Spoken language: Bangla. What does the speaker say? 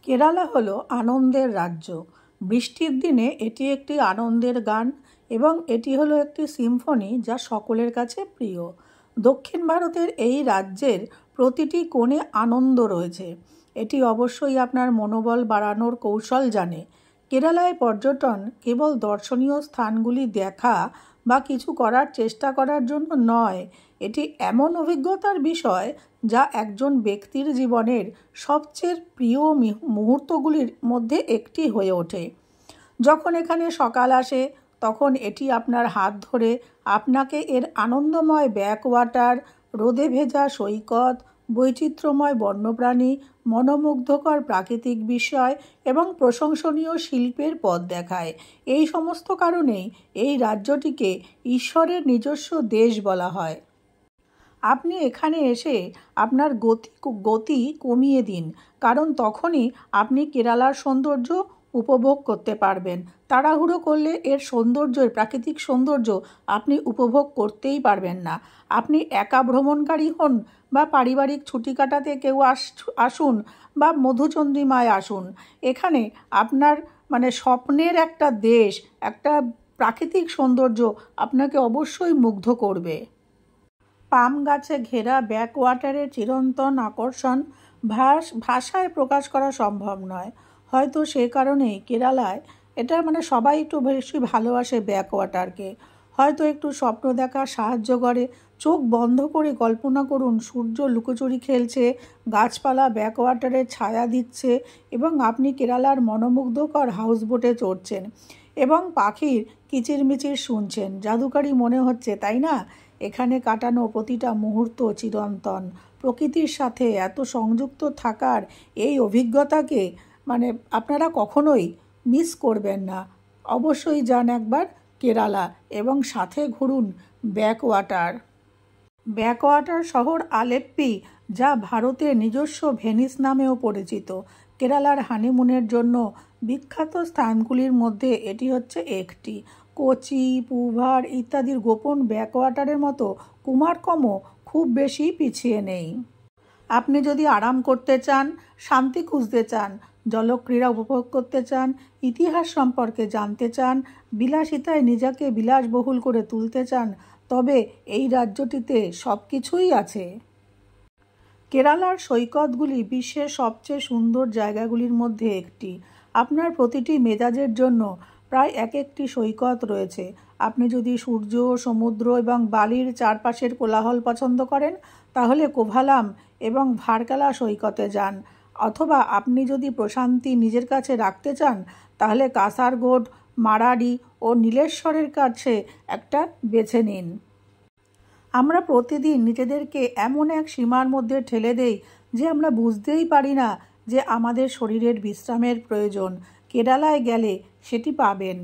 কেরালা হলো আনন্দের রাজ্য। বৃষ্টির দিনে এটি একটি আনন্দের গান এবং এটি হলো একটি সিম্ফনি যা সকলের কাছে প্রিয়। দক্ষিণ ভারতের এই রাজ্যের প্রতিটি কোণে আনন্দ রয়েছে। এটি অবশ্যই আপনার মনোবল বাড়ানোর কৌশল জানে। কেরালায় পর্যটন কেবল দর্শনীয় স্থানগুলি দেখা বা কিছু করার চেষ্টা করার জন্য নয়, এটি এমন অভিজ্ঞতার বিষয় যা একজন ব্যক্তির জীবনের সবচেয়ে প্রিয় মুহূর্তগুলির মধ্যে একটি হয়ে ওঠে। যখন এখানে সকাল আসে তখন এটি আপনার হাত ধরে আপনাকে এর আনন্দময় ব্যাকওয়াটার, রোদে ভেজা সৈকত, বৈচিত্র্যময় বন্যপ্রাণী, মনোমুগ্ধকর প্রাকৃতিক বিষয় এবং প্রশংসনীয় শিল্পের পথ দেখায়। এই সমস্ত কারণেই এই রাজ্যটিকে ঈশ্বরের নিজস্ব দেশ বলা হয়। আপনি এখানে এসে আপনার গতি কমিয়ে দিন, কারণ তখনই আপনি কেরালার সৌন্দর্য উপভোগ করতে পারবেন। তাড়াহুড়ো করলে এর প্রাকৃতিক সৌন্দর্য আপনি উপভোগ করতেই পারবেন না। আপনি একা ভ্রমণকারী হন বা পারিবারিক ছুটি কাটাতে কেউ আসুন বা মধুচন্দ্রিমায় আসুন, এখানে আপনার স্বপ্নের একটা দেশ, একটা প্রাকৃতিক সৌন্দর্য আপনাকে অবশ্যই মুগ্ধ করবে। পাম গাছে ঘেরা ব্যাকওয়াটারের চিরন্তন আকর্ষণ ভাষায় প্রকাশ করা সম্ভব নয়। হয়তো সে কারণেই কেরালায় এটা সবাই একটু বেশি ভালোবাসে ব্যাকওয়াটারকে। হয়তো একটু স্বপ্ন দেখা সাহায্য করে। চোখ বন্ধ করে কল্পনা করুন, সূর্য লুকোচুরি খেলছে, গাছপালা ব্যাকওয়াটারের ছায়া দিচ্ছে এবং আপনি কেরালার মনোমুগ্ধকর হাউসবোটে চড়ছেন এবং পাখির কিচিরমিচির শুনছেন। জাদুকরী মনে হচ্ছে, তাই না? এখানে কাটানো প্রতিটা মুহূর্ত চিরন্তন। প্রকৃতির সাথে এত সংযুক্ত থাকার এই অভিজ্ঞতাকে আপনারা কখনোই মিস করবেন না। অবশ্যই যান একবার কেরালা এবং সাথে ঘুরুন ব্যাকওয়াটার শহর আলেপ্পি, যা ভারতের নিজস্ব ভেনিস নামেও পরিচিত। কেরালার হানিমুনের জন্য বিখ্যাত স্থানগুলির মধ্যে এটি হচ্ছে একটি। কোচি, পুভার ইত্যাদির গোপন ব্যাকওয়াটারের মতো কুমারকমও খুব বেশি পিছিয়ে নেই। আপনি যদি আরাম করতে চান, শান্তি খুঁজতে চান, জলক্রীড়া উপভোগ করতে চান, ইতিহাস সম্পর্কে জানতে চান, বিলাসিতায় নিজেকে বিলাসবহুল করে তুলতে চান, তবে এই রাজ্যটিতে সব কিছুই আছে। কেরালার সৈকতগুলি বিশ্বের সবচেয়ে সুন্দর জায়গাগুলির মধ্যে একটি। আপনার প্রতিটি মেজাজের জন্য প্রায় একটি সৈকত রয়েছে। আপনি যদি সূর্য, সমুদ্র এবং বালির চারপাশের কোলাহল পছন্দ করেন, তাহলে কোভালাম এবং ভার্কালা সৈকতে যান। অথবা আপনি যদি প্রশান্তি নিজের কাছে রাখতে চান, তাহলে কাসারগোড, মারাডি ও নীলেশ্বরের কাছে একটা বেছে নিন। আমরা প্রতিদিন নিজেদেরকে এমন এক সীমার মধ্যে ঠেলে দেই যে আমরা বুঝতেই পারি না যে আমাদের শরীরের বিশ্রামের প্রয়োজন। কেরালায় গেলে সেটি পাবেন।